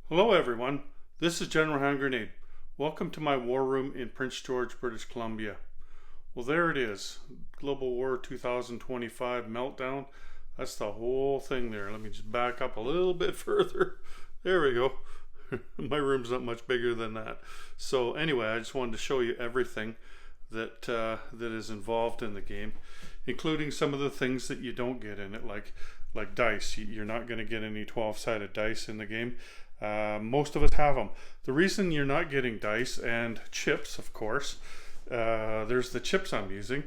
Hello everyone, this is General Hand Grenade. Welcome to my war room in Prince George, British Columbia. Well, there it is, Global War 2025 Meltdown. That's the whole thing there. Let me just back up a little bit further. There we go. My room's not much bigger than that. So anyway, I just wanted to show you everything that is involved in the game, including some of the things that you don't get in it, like dice. You're not going to get any 12-sided dice in the game. Most of us have them. The reason you're not getting dice and chips, of course, there's the chips I'm using,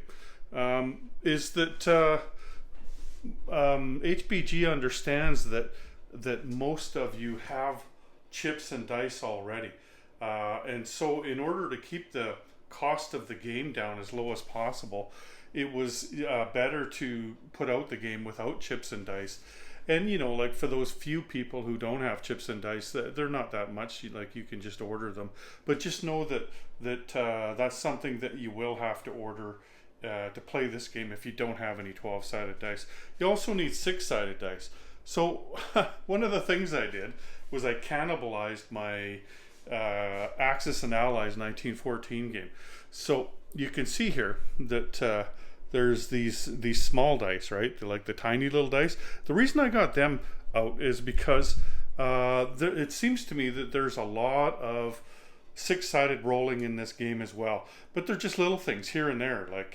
is that HBG understands that most of you have chips and dice already, and so in order to keep the cost of the game down as low as possible, it was better to put out the game without chips and dice. And like for those few people who don't have chips and dice, they're not that much. Like you can just order them, but just know that that's something that you will have to order to play this game if you don't have any 12-sided dice. You also need 6-sided dice. So one of the things I did was I cannibalized my Axis and Allies 1914 game. So you can see here that there's these small dice, right? They're like the tiny little dice. The reason I got them out is because it seems to me that there's a lot of 6-sided rolling in this game as well, but they're just little things here and there, like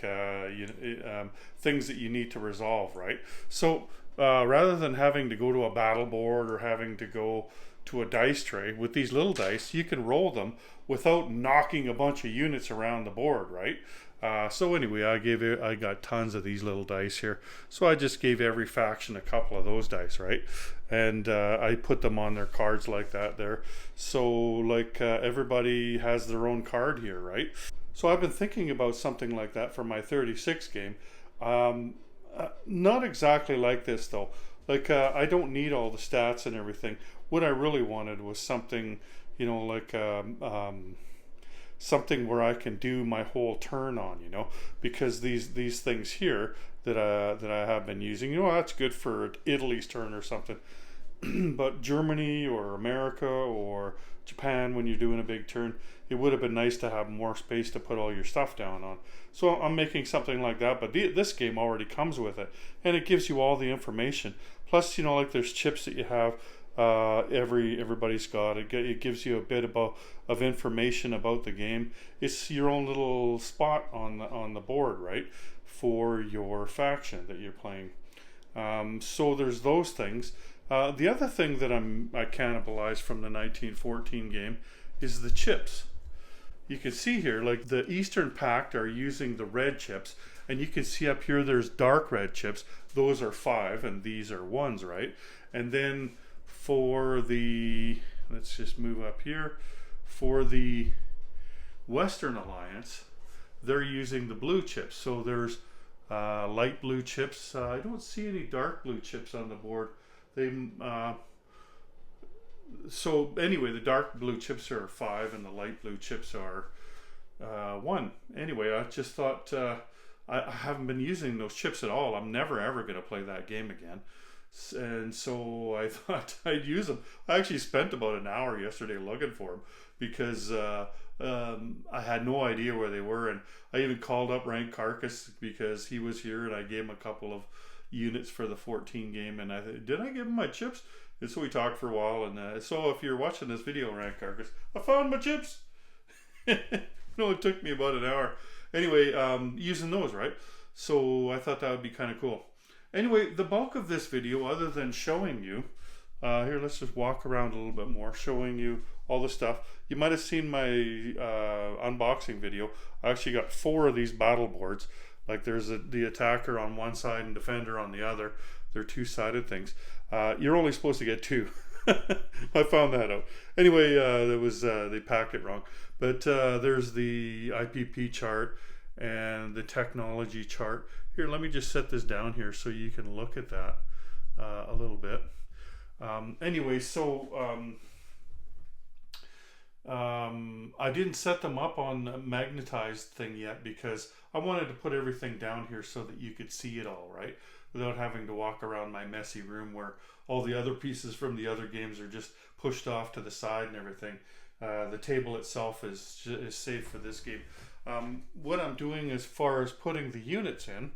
things that you need to resolve, right? So rather than having to go to a battle board or having to go to a dice tray, with these little dice you can roll them without knocking a bunch of units around the board, right? So anyway, I got tons of these little dice here, so I just gave every faction a couple of those dice, right? And I put them on their cards like that there, so like everybody has their own card here, right? So I've been thinking about something like that for my 36 game. Not exactly like this though. Like I don't need all the stats and everything. What I really wanted was something, like something where I can do my whole turn on, because these things here that I have been using, that's good for Italy's turn or something. But Germany or America or Japan, when you're doing a big turn, it would have been nice to have more space to put all your stuff down on. So I'm making something like that, but this game already comes with it, and it gives you all the information. Plus, like there's chips that you have. Everybody's got it. It gives you a bit of information about the game. It's your own little spot on the board, right, for your faction that you're playing. So there's those things. The other thing that I cannibalized from the 1914 game is the chips. You can see here, like the Eastern Pact are using the red chips, and you can see up here there's dark red chips. Those are 5 and these are 1s, right? And then for the, let's just move up here, for the Western Alliance, they're using the blue chips. So there's light blue chips. I don't see any dark blue chips on the board. So anyway, the dark blue chips are 5 and the light blue chips are 1. Anyway, I just thought I haven't been using those chips at all. I'm never ever going to play that game again. And so I thought I'd use them. I actually spent about an hour yesterday looking for them because I had no idea where they were, and I even called up Rank Carcass because he was here, and I gave him a couple of units for the 14 game, and did I give him my chips? And so we talked for a while, and so if you're watching this video, Rank Carcass, I found my chips. No, it took me about an hour. Anyway, using those, right? So I thought that would be kind of cool. Anyway, the bulk of this video, other than showing you, here, let's just walk around a little bit more, showing you all the stuff. You might have seen my unboxing video. I actually got 4 of these battle boards. Like there's the attacker on one side and defender on the other. They're 2-sided things. You're only supposed to get 2. I found that out. Anyway, they packed it wrong. But there's the IPP chart and the technology chart. Here, let me just set this down here so you can look at that a little bit. Anyway, so I didn't set them up on the magnetized thing yet because I wanted to put everything down here so that you could see it all, right? without having to walk around my messy room where all the other pieces from the other games are just pushed off to the side and everything. The table itself is safe for this game. What I'm doing as far as putting the units in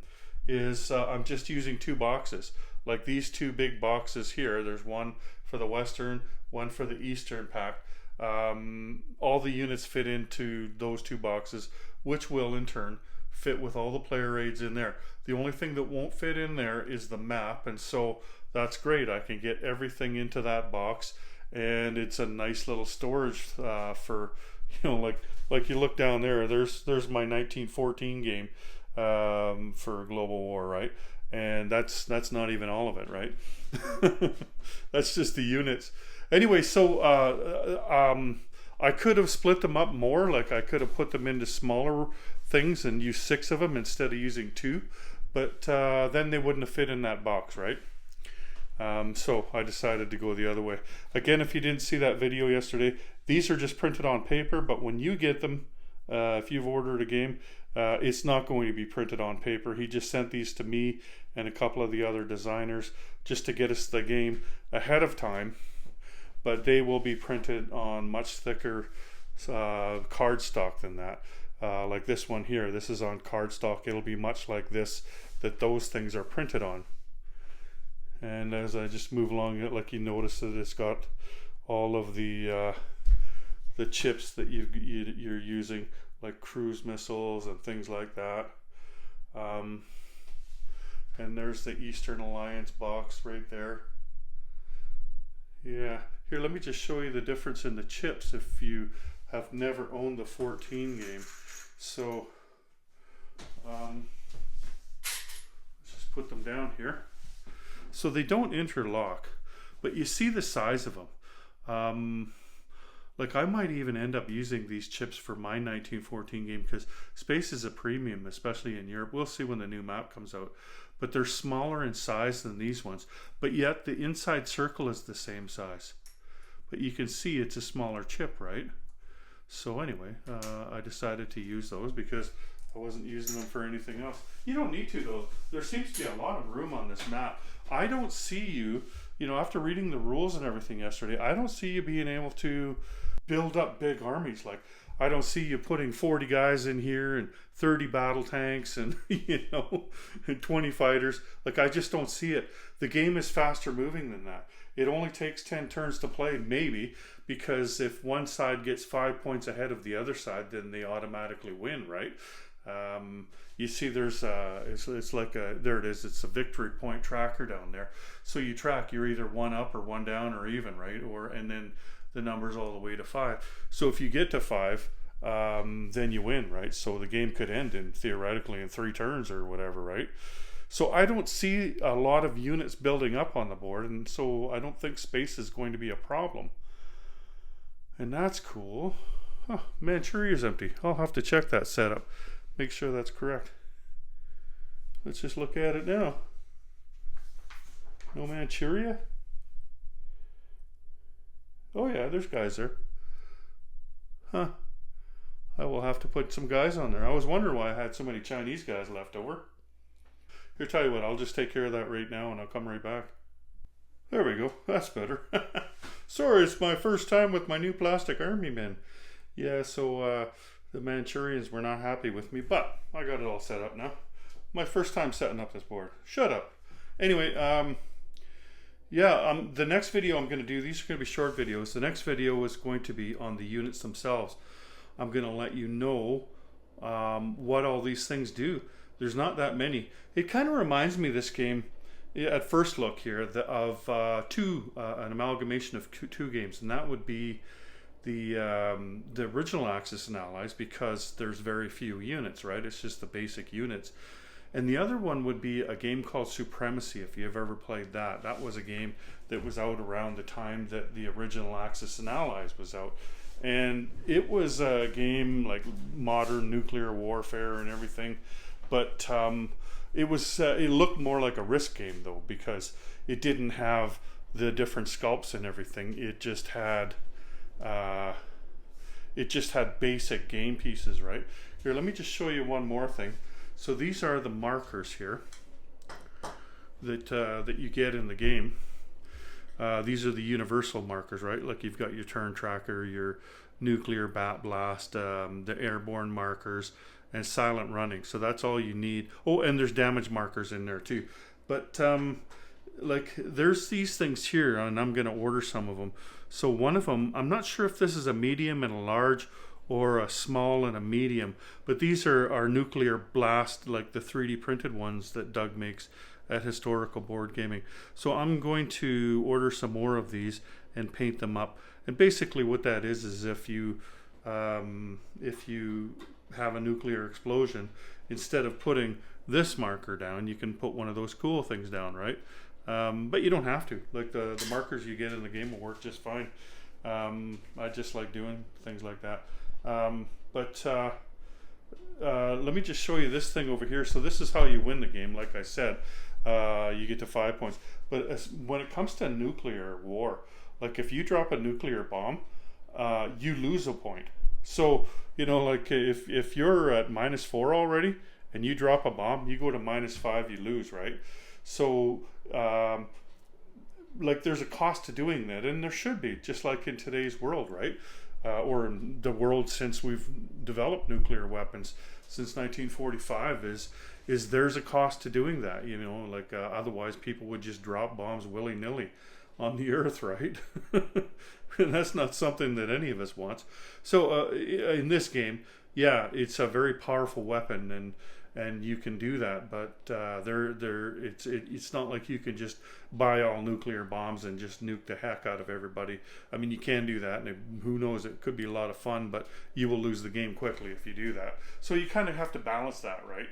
is I'm just using 2 boxes. Like these 2 big boxes here. There's one for the Western, one for the Eastern pack. All the units fit into those 2 boxes, which will in turn fit with all the player aids in there. The only thing that won't fit in there is the map, and so that's great. I can get everything into that box, and it's a nice little storage for, you know, like you look down there. There's my 1914 game for Global War, right? And that's not even all of it, right? That's just the units. Anyway, so I could have split them up more. Like I could have put them into smaller things and used 6 of them instead of using 2, but then they wouldn't have fit in that box, right? So I decided to go the other way. Again, if you didn't see that video yesterday, these are just printed on paper, but when you get them, if you've ordered a game, it's not going to be printed on paper. He just sent these to me and a couple of the other designers just to get us the game ahead of time, but they will be printed on much thicker cardstock than that. Like this one here, this is on cardstock. It'll be much like this that those things are printed on. And as I just move along it, like you notice that it's got all of the chips that you're using, like cruise missiles and things like that. And there's the Eastern Alliance box right there. Yeah, here, let me just show you the difference in the chips if you have never owned the 14 game. So let's just put them down here. So they don't interlock, but you see the size of them. Like I might even end up using these chips for my 1914 game because space is a premium, especially in Europe. We'll see when the new map comes out. But they're smaller in size than these ones. But yet the inside circle is the same size. But you can see it's a smaller chip, right? So anyway, I decided to use those because I wasn't using them for anything else. You don't need to though. There seems to be a lot of room on this map. I don't see you, you know, after reading the rules and everything yesterday, I don't see you being able to build up big armies. Like I don't see you putting 40 guys in here and 30 battle tanks and, you know, and 20 fighters. Like I just don't see it. The game is faster moving than that. It only takes 10 turns to play, maybe, because if one side gets 5 points ahead of the other side, then they automatically win, right? You see there's it's like there it is, it's a victory point tracker down there. So you track, you're either 1 up or 1 down or even, right? And then the numbers all the way to 5. So if you get to 5, then you win, right? So the game could end theoretically in 3 turns or whatever, right? So I don't see a lot of units building up on the board, and so I don't think space is going to be a problem. And that's cool. Huh, Manchuria's empty. I'll have to check that setup. Make sure that's correct. Let's just look at it now. No Manchuria? Oh yeah, there's guys there. Huh. I will have to put some guys on there. I was wondering why I had so many Chinese guys left over. Here, tell you what, I'll just take care of that right now and I'll come right back. There we go. That's better. Sorry, it's my first time with my new plastic army men. Yeah, so the Manchurians were not happy with me, but I got it all set up now. My first time setting up this board. Shut up. Anyway, the next video I'm going to do, these are going to be short videos. The next video is going to be on the units themselves. I'm going to let you know what all these things do. There's not that many. It kind of reminds me, this game, at first look here, of an amalgamation of 2 games, and that would be the original Axis and Allies, because there's very few units, right? It's just the basic units. And the other one would be a game called Supremacy, if you've ever played that. That was a game that was out around the time that the original Axis and Allies was out. And it was a game like modern nuclear warfare and everything. But it looked more like a Risk game though, because it didn't have the different sculpts and everything. It just had basic game pieces, right? Here, let me just show you one more thing. So these are the markers here. that you get in the game. These are the universal markers, right? Like you've got your turn tracker, your nuclear bat blast, the airborne markers, and silent running. So that's all you need. Oh, and there's damage markers in there too. But like there's these things here, and I'm going to order some of them. So one of them, I'm not sure if this is a medium and a large or a small and a medium, but these are nuclear blast, like the 3D printed ones that Doug makes at Historical Board Gaming. So I'm going to order some more of these and paint them up. And basically what that is if you have a nuclear explosion, instead of putting this marker down, you can put one of those cool things down, right? But you don't have to. Like the markers you get in the game will work just fine. I just like doing things like that. Let me just show you this thing over here. So this is how you win the game. Like I said, you get to 5 points. But when it comes to nuclear war, like if you drop a nuclear bomb, you lose a point. So, you know, like if you're at -4 already and you drop a bomb, you go to -5, you lose, right? So, like there's a cost to doing that, and there should be, just like in today's world, right? Or in the world since we've developed nuclear weapons since 1945 is there's a cost to doing that, you know, like otherwise people would just drop bombs willy-nilly on the earth, right? And that's not something that any of us wants. So in this game, yeah, it's a very powerful weapon, and you can do that, but it's not like you can just buy all nuclear bombs and just nuke the heck out of everybody. I mean, you can do that, and who knows, it could be a lot of fun, but you will lose the game quickly if you do that. So you kind of have to balance that, right?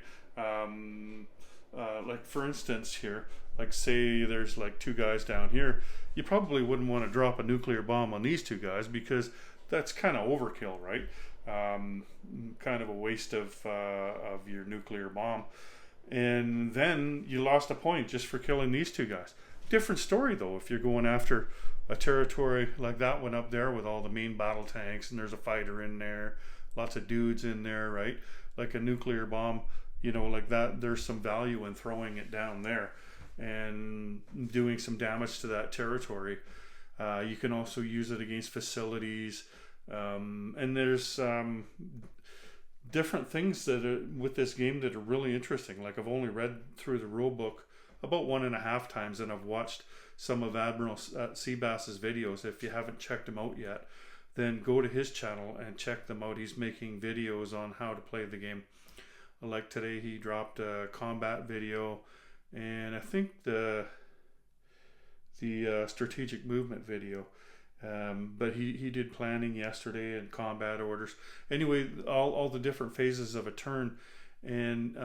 Like for instance here, like say there's like 2 guys down here, you probably wouldn't want to drop a nuclear bomb on these 2 guys because that's kind of overkill, right? Kind of a waste of your nuclear bomb, and then you lost a point just for killing these 2 guys. Different story though if you're going after a territory like that one up there with all the main battle tanks, and there's a fighter in there, lots of dudes in there, right? Like a nuclear bomb, you know, like that, there's some value in throwing it down there and doing some damage to that territory. You can also use it against facilities. And there's different things that are with this game that are really interesting. Like I've only read through the rule book about 1.5 times, and I've watched some of Admiral Seabass's videos. If you haven't checked him out yet, then go to his channel and check them out. He's making videos on how to play the game. Like today he dropped a combat video, and I think the strategic movement video. But he did planning yesterday and combat orders. Anyway, all the different phases of a turn. And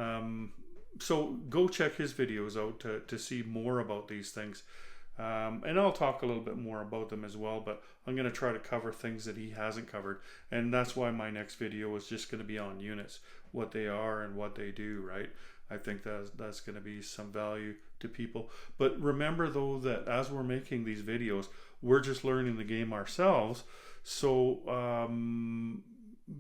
so go check his videos out to see more about these things. And I'll talk a little bit more about them as well, but I'm going to try to cover things that he hasn't covered. And that's why my next video is just going to be on units, what they are and what they do, right? I think that's going to be some value to people. But remember though that as we're making these videos, we're just learning the game ourselves. So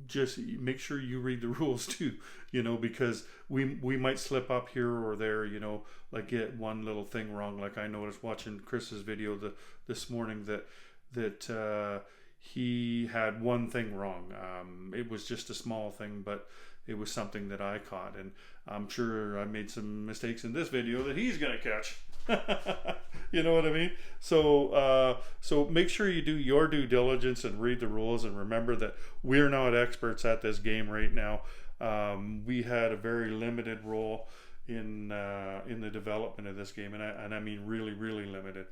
just make sure you read the rules too, you know, because we might slip up here or there, you know, like get one little thing wrong. Like I noticed watching Chris's video this morning that he had one thing wrong. It was just a small thing, but it was something that I caught, and I'm sure I made some mistakes in this video that he's gonna catch. You know what I mean? So so make sure you do your due diligence and read the rules, and remember that we're not experts at this game right now. We had a very limited role in the development of this game, and I mean really limited.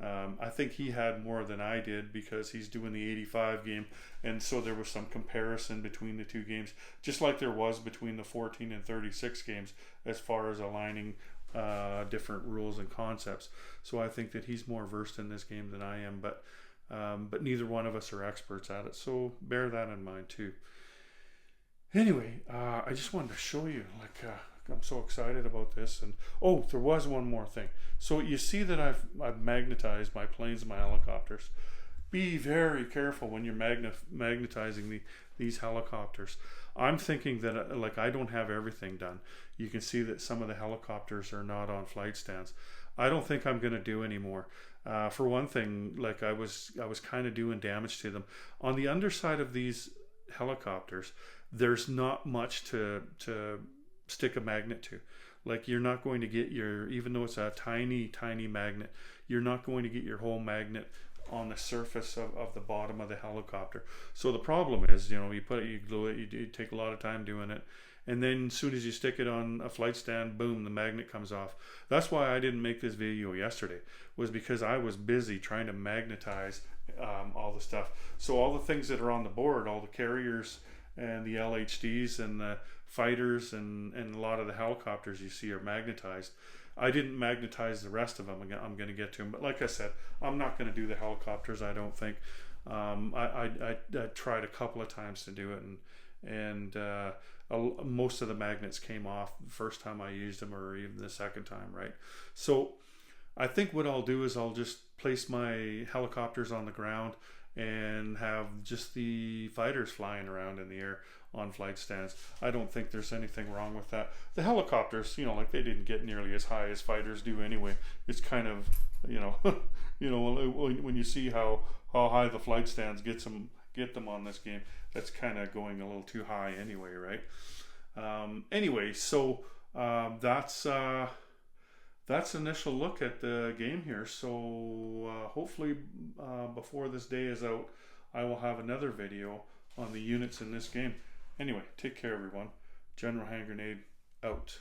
I think he had more than I did because he's doing the 85 game, and so there was some comparison between the 2 games, just like there was between the 14 and 36 games as far as aligning different rules and concepts. So I think that he's more versed in this game than I am, but neither one of us are experts at it, so bear that in mind too. Anyway, I just wanted to show you, like I'm so excited about this. And oh, there was one more thing. So you see that I've magnetized my planes and my helicopters, be very careful when you're magnetizing these helicopters. I'm thinking that like I don't have everything done. You can see that some of the helicopters are not on flight stands. I don't think I'm going to do any more. For one thing, like I was kind of doing damage to them. On the underside of these helicopters, there's not much to stick a magnet to. Like you're not going to get your, even though it's a tiny magnet, you're not going to get your whole magnet on the surface of the bottom of the helicopter. So the problem is, you know, you put it, you glue it, you take a lot of time doing it, and then as soon as you stick it on a flight stand, boom, the magnet comes off. That's why I didn't make this video yesterday, was because I was busy trying to magnetize all the stuff. So all the things that are on the board, all the carriers and the LHDs and the fighters and a lot of the helicopters you see are magnetized. I didn't magnetize the rest of them. I'm going to get to them, but like I said, I'm not going to do the helicopters. I don't think. I tried a couple of times to do it, and most of the magnets came off the first time I used them, or even the second time, right? So I think what I'll do is I'll just place my helicopters on the ground and have just the fighters flying around in the air on flight stands. I don't think there's anything wrong with that. The helicopters, you know, like they didn't get nearly as high as fighters do anyway. It's kind of, you know, you know, when you see how high the flight stands get them on this game, that's kind of going a little too high anyway, right? Anyway, so that's initial look at the game here. So hopefully before this day is out, I will have another video on the units in this game. Anyway, take care everyone. General Hand Grenade out.